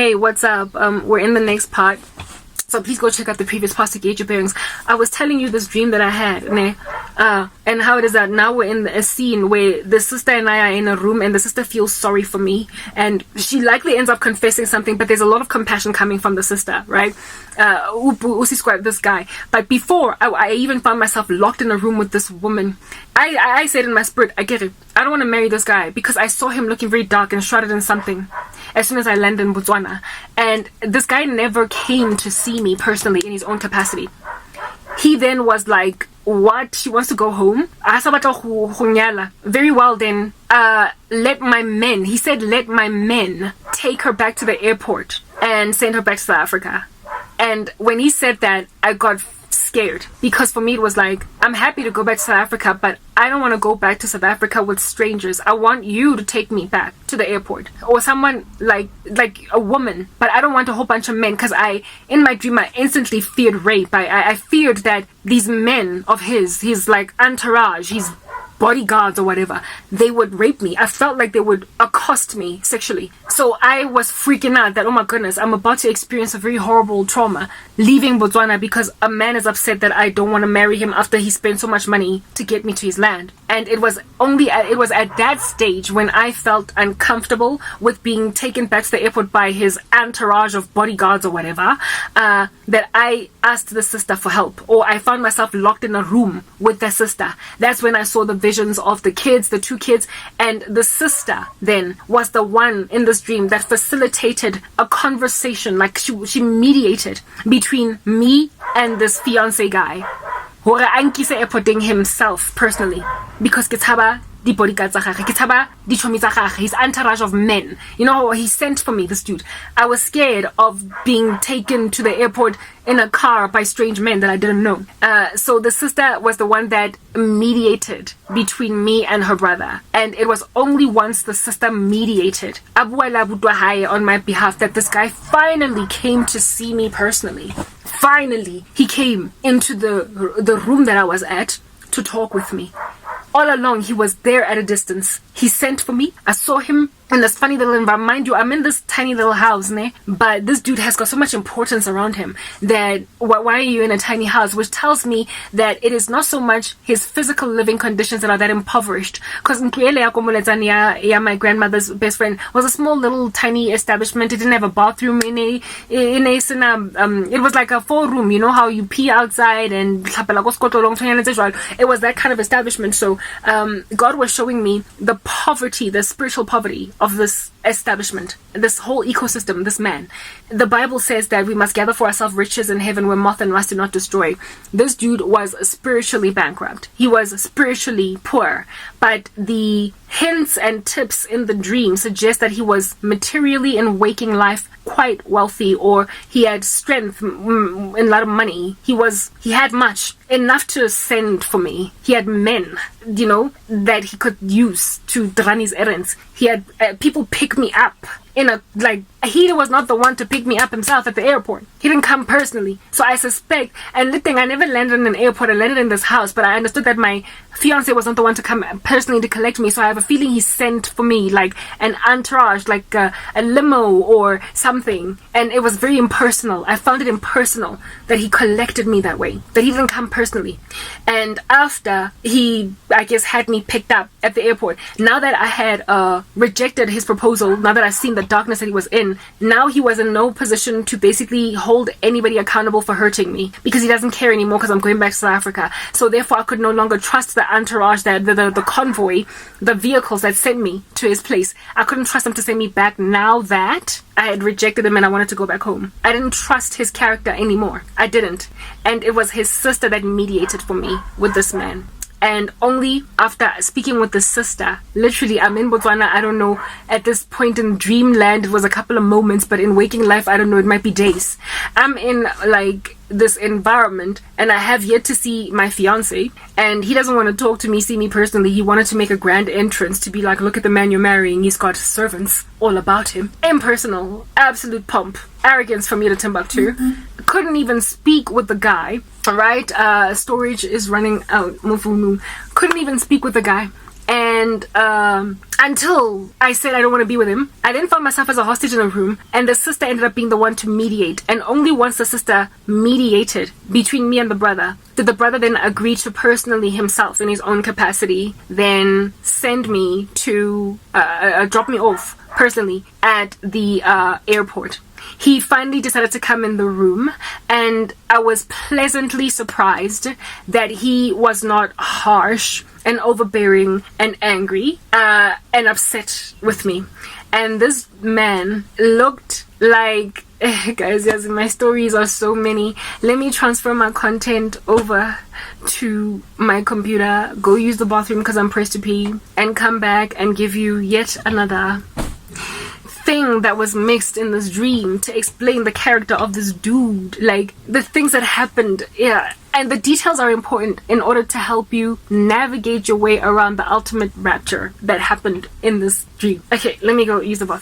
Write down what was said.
Hey, what's up? We're in the next part, so please go check out the previous part to gauge your bearings. I was telling you this dream that I had, and how it is that now we're in a scene where the sister and I are in a room, and the sister feels sorry for me, and she likely ends up confessing something, but there's a lot of compassion coming from the sister, right? This guy. But before, I even found myself locked in a room with this woman. I said in my spirit, I get it. I don't want to marry this guy because I saw him looking very dark and shrouded in something as soon as I landed in Botswana. And this guy never came to see me personally in his own capacity. He then was like, what? She wants to go home? Very well then, let my men, he said, let my men take her back to the airport and send her back to South Africa. And when he said that, I got scared, because for me it was like, I'm happy to go back to South Africa, but I don't want to go back to South Africa with strangers. I want you to take me back to the airport, or someone like a woman, but I don't want a whole bunch of men, because in my dream I instantly feared rape. I feared that these men of his like entourage, his bodyguards or whatever, they would rape me. I felt like they would accost me sexually. So I was freaking out that, oh my goodness, I'm about to experience a very horrible trauma leaving Botswana because a man is upset that I don't want to marry him after he spent so much money to get me to his land. And it was at that stage when I felt uncomfortable with being taken back to the airport by his entourage of bodyguards or whatever, that I asked the sister for help, or I found myself locked in a room with the sister. That's when I saw the visions of the kids, the two kids, and the sister then was the one in this dream that facilitated a conversation, like she mediated between me and this fiance guy. Hore ankise airporting himself personally, because ke tshaba di bodyguards tsa gagwe, ke tshaba di chomi tsa gagwe, his entourage of men. You know, he sent for me, this dude. I was scared of being taken to the airport in a car by strange men that I didn't know. So the sister was the one that mediated between me and her brother. And it was only once the sister mediated on my behalf that this guy finally came to see me personally. Finally, he came into the room that I was at to talk with me. All along, he was there at a distance. He sent for me. I saw him in this funny little environment. Mind you, I'm in this tiny little house, but this dude has got so much importance around him that why are you in a tiny house? Which tells me that it is not so much his physical living conditions that are that impoverished. Because my grandmother's best friend was a small little tiny establishment. It didn't have a bathroom it was like a 4-room. You know how you pee outside and it was that kind of establishment. So God was showing me the poverty, the spiritual poverty of this establishment, this whole ecosystem, this man. The Bible says that we must gather for ourselves riches in heaven where moth and rust do not destroy. This dude was spiritually bankrupt. He was spiritually poor, but the hints and tips in the dream suggest that he was materially in waking life quite wealthy, or he had strength and a lot of money. He had much, enough to send for me. He had men, that he could use to run his errands. He had people pick me up he was not the one to pick me up himself at the airport. He didn't come personally. So I suspect, and the thing, I never landed in an airport. I landed in this house, but I understood that my fiance was not the one to come personally to collect me. So I have a feeling he sent for me like an entourage, like a limo or something. And it was very impersonal. I found it impersonal that he collected me that way, that he didn't come personally. And after he, I guess, had me picked up at the airport, now that I had rejected his proposal, now that I've seen the darkness that he was in, now he was in no position to basically hold anybody accountable for hurting me, because he doesn't care anymore because I'm going back to South Africa. So therefore I could no longer trust the entourage, the convoy, the vehicles that sent me to his place. I couldn't trust them to send me back now that I had rejected him and I wanted to go back home. I didn't trust his character anymore. I didn't. And it was his sister that mediated for me with this man. And only after speaking with the sister, literally, I'm in Botswana, I don't know, at this point in dreamland, it was a couple of moments, but in waking life, I don't know, it might be days. I'm in, this environment, and I have yet to see my fiance, and he doesn't want to talk to me, see me personally. He wanted to make a grand entrance to be like, look at the man you're marrying, he's got servants all about him. Impersonal, absolute pomp, arrogance from me to Timbuktu. Couldn't even speak with the guy, right? Storage is running out. Couldn't even speak with the guy. And until I said I don't want to be with him. I then found myself as a hostage in a room, and the sister ended up being the one to mediate. And only once the sister mediated between me and the brother did the brother then agree to personally himself in his own capacity then send me to drop me off personally at the airport. He finally decided to come in the room, and I was pleasantly surprised that he was not harsh and overbearing and angry and upset with me. And this man looked like, guys, yes, my stories are so many. Let me transfer my content over to my computer, go use the bathroom because I'm pressed to pee, and come back and give you yet another thing that was mixed in this dream to explain the character of this dude, like the things that happened. Yeah, and the details are important in order to help you navigate your way around the ultimate rapture that happened in this dream. Okay, let me go use the bathroom.